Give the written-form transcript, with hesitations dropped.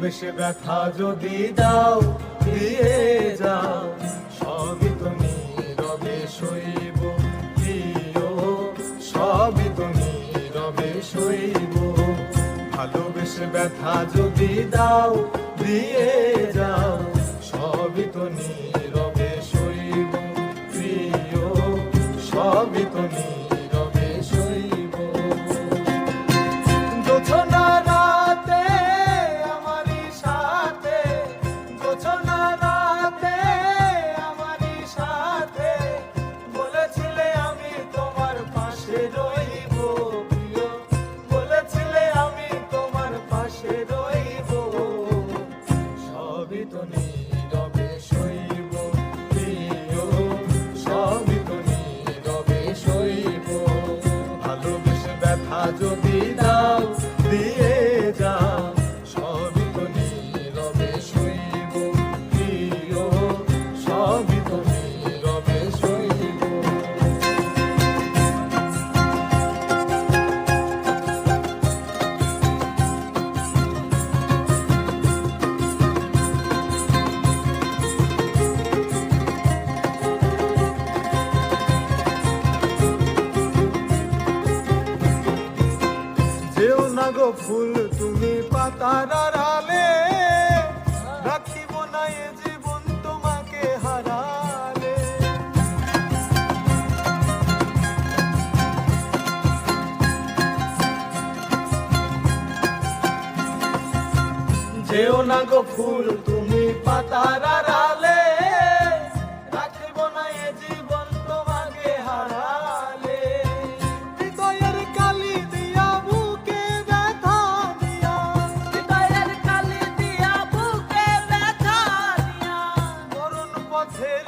ভালোবেসে ব্যথা যদি দাও দিয়ে যাও, সবই তো নীরবে সইব প্রিয়, সবই তো নীরবে সইব। ভালোবেসে ব্যথা যদি দাও দিয়ে যাও, সবই তো নীরবে সইব প্রিয়, সবই তো নীরবে সইব। জোছনা রাতে আমারই সাথে, জোছনা রাতে আমারই সাথে বলেছিলে আমি তোমার পাশে রইব প্রিয়, বলেছিলে আমি তোমার পাশে রইব। সবই তো নীরবে সইব প্রিয়, সবই তো নীরবে সইব। ভালোবেসে ব্যথা যদি দাও দিয়ে যাও, সবই তো নীরবে সইব প্রিয়, সবই তো নীরবে সইব। যেও না গো ফুল তুমি পাতার আড়ালে, রাখিব না এ জীবন তোমাকে হারালে। যেও না গো ফুল তুমি পাতার আড়ালে, রাখিব না এ জীবন তোমাকে হারালে। হৃদয়ের কালি দিয়া বুকে ব্যথা দিয়া, হৃদয়ের কালি দিয়া বুকে ব্যথা দিয়া, মরণ পথের